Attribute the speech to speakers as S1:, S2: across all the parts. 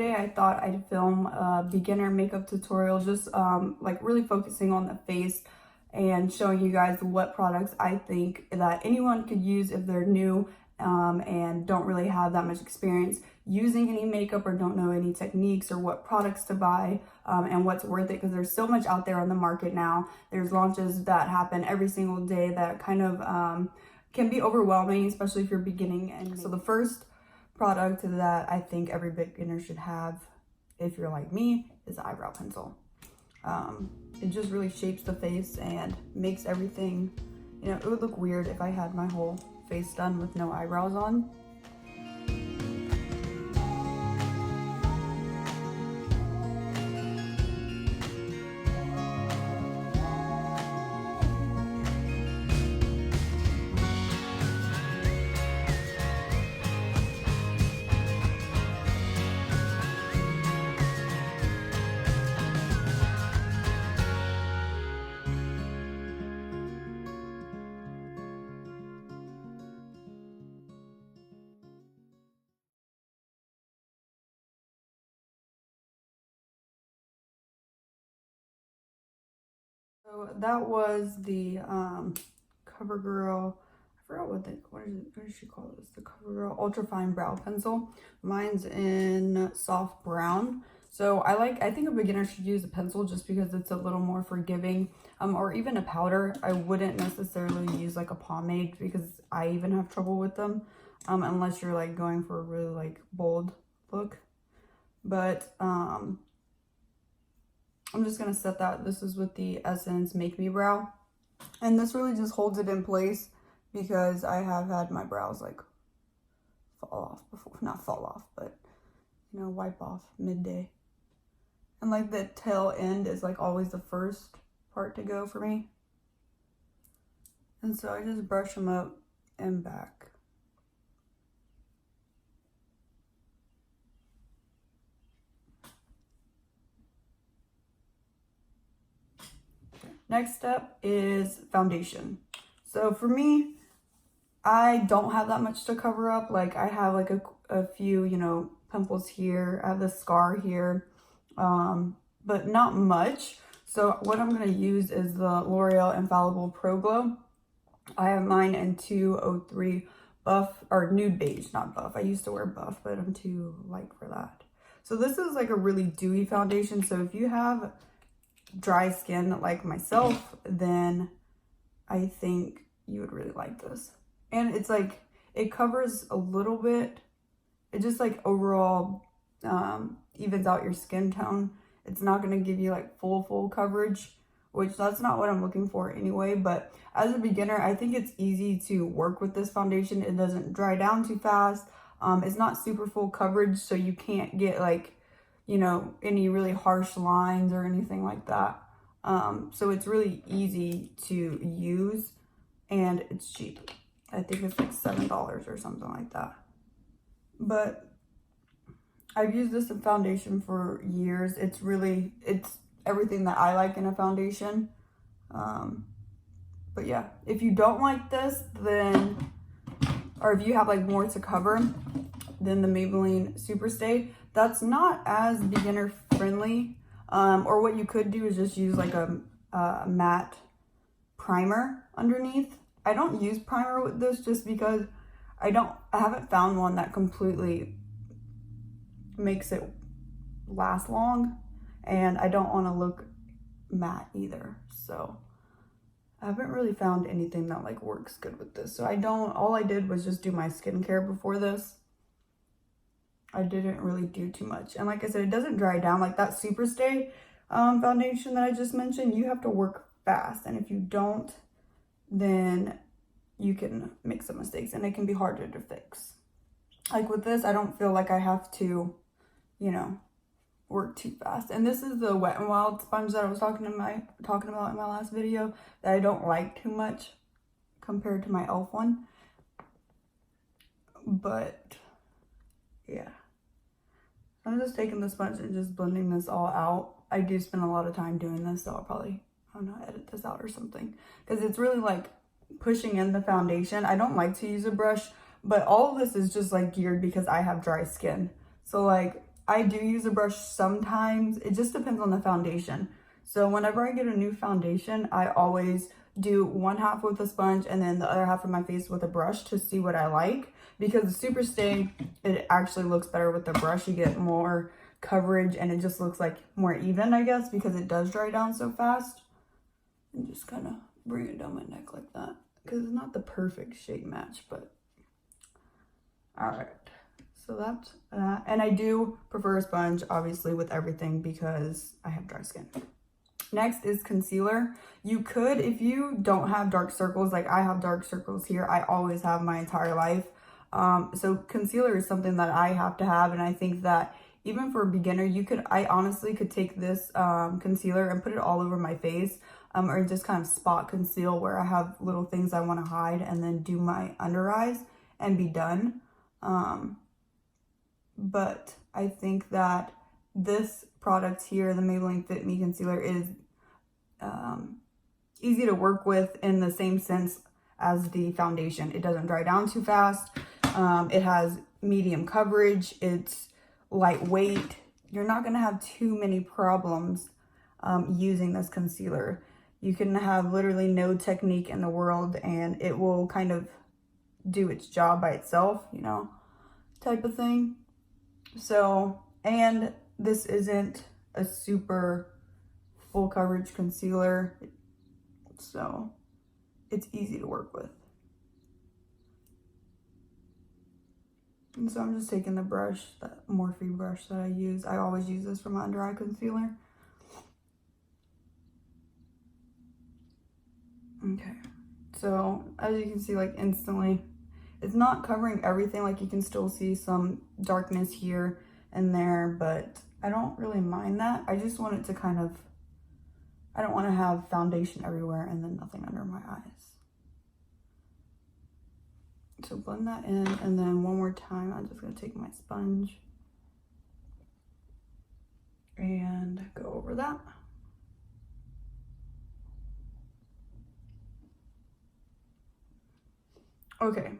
S1: today I thought I'd film a beginner makeup tutorial, just like really focusing on the face and showing you guys what products I think that anyone could use if they're new and don't really have that much experience using any makeup or don't know any techniques or what products to buy and what's worth it, because there's so much out there on the market now. There's launches that happen every single day that kind of can be overwhelming, especially if you're beginning. And so the first product that I think every beginner should have, if you're like me, is the eyebrow pencil. It just really shapes the face and makes everything, you know, it would look weird if I had my whole face done with no eyebrows on. So that was the CoverGirl. I forgot what does she call this? The CoverGirl Ultra Fine Brow Pencil. Mine's in soft brown. So I think a beginner should use a pencil just because it's a little more forgiving, or even a powder. I wouldn't necessarily use like a pomade because I even have trouble with them, unless you're like going for a really like bold look. But I'm just going to set that. This is with the Essence Make Me Brow. And this really just holds it in place because I have had my brows like fall off before. Not fall off, but, you know, wipe off midday. And like the tail end is like always the first part to go for me. And so I just brush them up and back. Next step is foundation. So for me, I don't have that much to cover up. Like I have like a few, you know, pimples here. I have this scar here, but not much. So what I'm going to use is the L'Oreal Infallible Pro Glow. I have mine in 203 buff, or nude beige, not buff. I used to wear buff, but I'm too light for that. So this is like a really dewy foundation. So if you have dry skin like myself, then I think you would really like this. And it's like, it covers a little bit. It just like overall evens out your skin tone. It's not going to give you like full coverage, which that's not what I'm looking for anyway. But as a beginner, I think it's easy to work with this foundation. It doesn't dry down too fast. It's not super full coverage, so you can't get like, you know, any really harsh lines or anything like that. So it's really easy to use and it's cheap. I think it's like $7 or something like that. But I've used this foundation for years. It's everything that I like in a foundation. But yeah, if you don't like this, then, or if you have like more to cover, then the Maybelline Superstay, that's not as beginner friendly. Or what you could do is just use like a matte primer underneath. I don't use primer with this just because I haven't found one that completely makes it last long, and I don't want to look matte either. So I haven't really found anything that like works good with this. So all I did was just do my skincare before this. I didn't really do too much. And like I said, it doesn't dry down. Like that Superstay foundation that I just mentioned, you have to work fast. And if you don't, then you can make some mistakes and it can be harder to fix. Like with this, I don't feel like I have to, you know, work too fast. And this is the Wet n Wild sponge that I was talking about in my last video that I don't like too much compared to my e.l.f. one. But yeah, I'm just taking the sponge and just blending this all out. I do spend a lot of time doing this, so I'll probably, I don't know, edit this out or something, because it's really like pushing in the foundation. I don't like to use a brush, but all of this is just like geared because I have dry skin. So like I do use a brush sometimes. It just depends on the foundation. So whenever I get a new foundation, I always do one half with a sponge and then the other half of my face with a brush to see what I like. Because the Super Stay, it actually looks better with the brush. You get more coverage and it just looks like more even, I guess, because it does dry down so fast. And just kind of bring it down my neck like that, because it's not the perfect shade match, but all right. So that's that. And I do prefer a sponge, obviously, with everything because I have dry skin. Next is concealer. You could, if you don't have dark circles, like I have dark circles here, I always have my entire life. So concealer is something that I have to have, and I think that even for a beginner, I honestly could take this concealer and put it all over my face, or just kind of spot conceal where I have little things I want to hide, and then do my under eyes and be done. But I think that this product here, the Maybelline Fit Me Concealer, is easy to work with in the same sense as the foundation. It doesn't dry down too fast. It has medium coverage. It's lightweight. You're not going to have too many problems using this concealer. You can have literally no technique in the world and it will kind of do its job by itself, you know, type of thing. So, and this isn't a super full coverage concealer, so it's easy to work with. And so I'm just taking the brush, that Morphe brush that I use. I always use this for my under eye concealer. Okay, so as you can see, like instantly, it's not covering everything. Like you can still see some darkness here and there, but I don't really mind that. I just want it to kind of, I don't want to have foundation everywhere and then nothing under my eyes. So blend that in, and then one more time, I'm just going to take my sponge and go over that. Okay,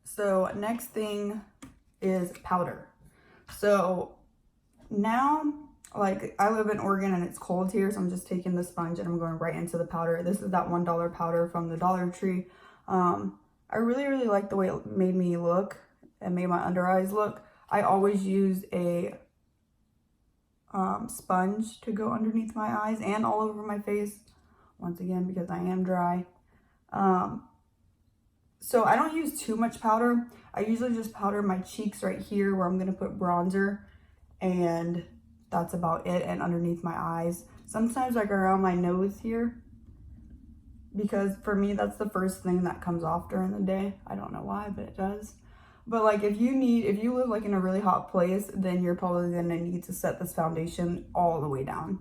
S1: so next thing is powder. So now, like, I live in Oregon and it's cold here, so I'm just taking the sponge and I'm going right into the powder. This is that $1 powder from the Dollar Tree. I really like the way it made me look and made my under eyes look. I always use a sponge to go underneath my eyes and all over my face, once again, because I am dry. So I don't use too much powder. I usually just powder my cheeks right here where I'm going to put bronzer, and that's about it, and underneath my eyes. Sometimes like around my nose here, because for me that's the first thing that comes off during the day. I don't know why, but it does. But like if you live like in a really hot place, then you're probably going to need to set this foundation all the way down,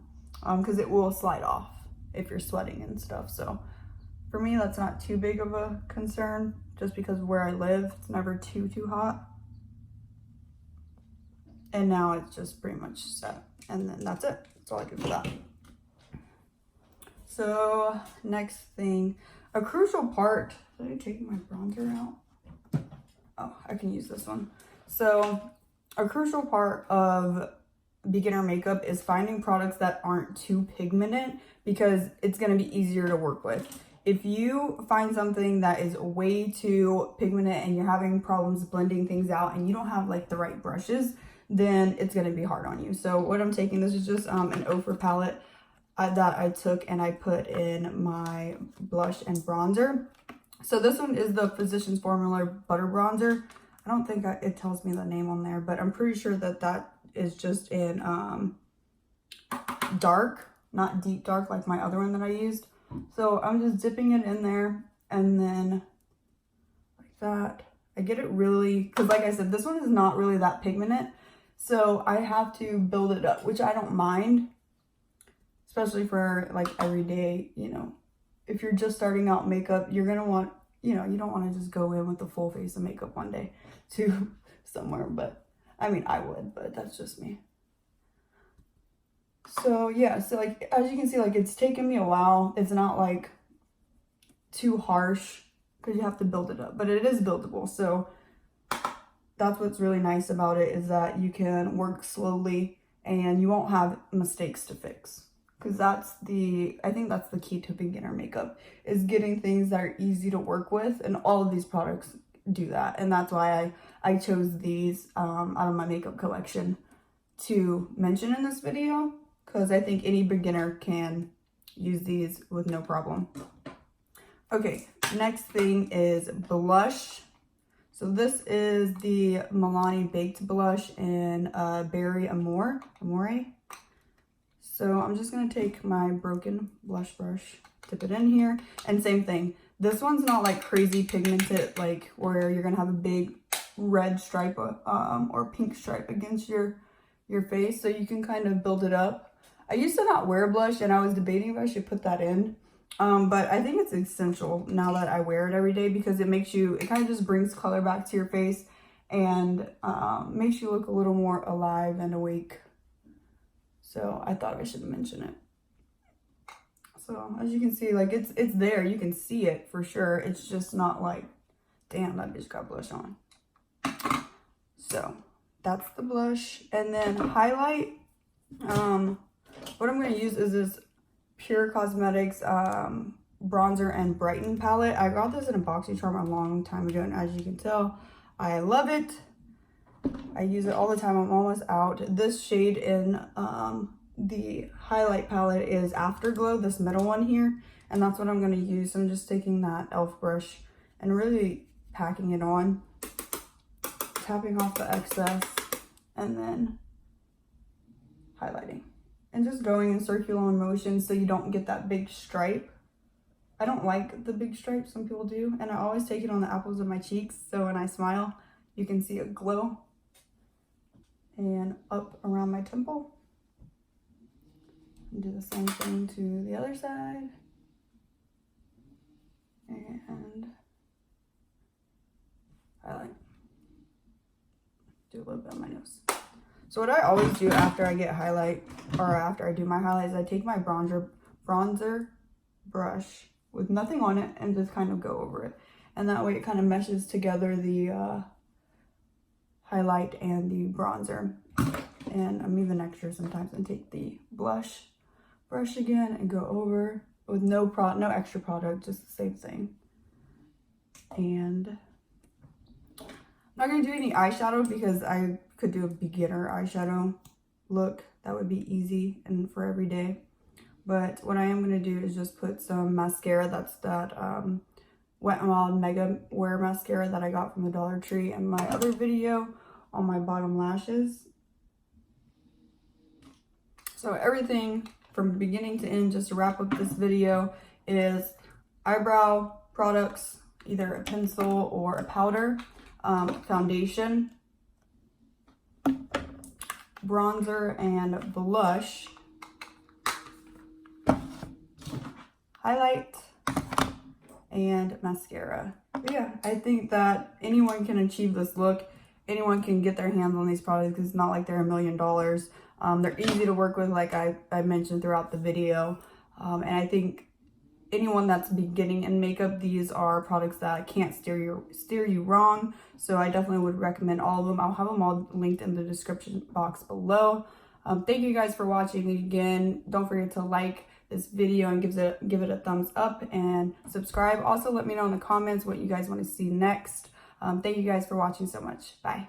S1: because it will slide off if you're sweating and stuff. So for me, that's not too big of a concern, just because where I live, it's never too hot. And now it's just pretty much set. And then that's it. That's all I do for that. So next thing, a crucial part. Did I take my bronzer out? Oh, I can use this one. So a crucial part of beginner makeup is finding products that aren't too pigmented, because it's going to be easier to work with. If you find something that is way too pigmented and you're having problems blending things out and you don't have like the right brushes, then it's going to be hard on you. So what I'm taking, this is just an ochre palette that I took and I put in my blush and bronzer. So this one is the Physicians Formula Butter Bronzer. I don't think it tells me the name on there, but I'm pretty sure that that is just in dark, not deep dark like my other one that I used. So I'm just dipping it in there, and then like that. I get it really, because like I said, this one is not really that pigmented. So I have to build it up, which I don't mind, especially for like everyday, you know, if you're just starting out makeup, you're going to want, you know, you don't want to just go in with a full face of makeup one day to somewhere. But I mean, I would, but that's just me. So yeah, so like, as you can see, like it's taken me a while. It's not like too harsh because you have to build it up, but it is buildable. So that's what's really nice about it, is that you can work slowly and you won't have mistakes to fix. Because I think that's the key to beginner makeup, is getting things that are easy to work with, and all of these products do that. And that's why I chose these out of my makeup collection to mention in this video, because I think any beginner can use these with no problem. Okay, next thing is blush. So this is the Milani Baked Blush in Berry Amore. So I'm just going to take my broken blush brush, dip it in here, and same thing. This one's not like crazy pigmented, like where you're going to have a big red stripe or pink stripe against your face. So you can kind of build it up. I used to not wear blush, and I was debating if I should put that in. But I think it's essential now that I wear it every day, because it kind of just brings color back to your face and makes you look a little more alive and awake. So I thought I should mention it. So as you can see, like it's there. You can see it for sure. It's just not like, damn, that bitch got blush on. So that's the blush. And then highlight. What I'm going to use is this Pure Cosmetics bronzer and brighten palette. I got this in a BoxyCharm a long time ago, and as you can tell, I love it. I use it all the time. I'm almost out. This shade in the highlight palette is Afterglow, this middle one here, and that's what I'm going to use. So I'm just taking that e.l.f. brush and really packing it on, tapping off the excess, and then highlighting. And just going in circular motion so you don't get that big stripe. I don't like the big stripe, some people do. And I always take it on the apples of my cheeks, so when I smile, you can see a glow. And up around my temple. And do the same thing to the other side. And highlight. Do a little bit on my nose. So what I always do after I get highlight, or after I do my highlights, I take my bronzer brush with nothing on it and just kind of go over it. And that way it kind of meshes together the highlight and the bronzer. And I'm even extra sometimes and take the blush brush again and go over with no extra product, just the same thing. And I'm not going to do any eyeshadow because I could do a beginner eyeshadow look. That would be easy and for every day. But what I am going to do is just put some mascara. That's that Wet n Wild Mega Wear mascara that I got from the Dollar Tree in my other video on my bottom lashes. So everything from beginning to end, just to wrap up this video, is eyebrow products, either a pencil or a powder, foundation, bronzer and blush, highlight, and mascara. But yeah, I think that anyone can achieve this look. Anyone can get their hands on these products because it's not like they're $1 million. They're easy to work with, like I mentioned throughout the video. And I think anyone that's beginning in makeup, these are products that can't steer you wrong. So I definitely would recommend all of them. I'll have them all linked in the description box below. Thank you guys for watching. Again, don't forget to like this video and give it a thumbs up and subscribe. Also, let me know in the comments what you guys want to see next. Thank you guys for watching so much. Bye.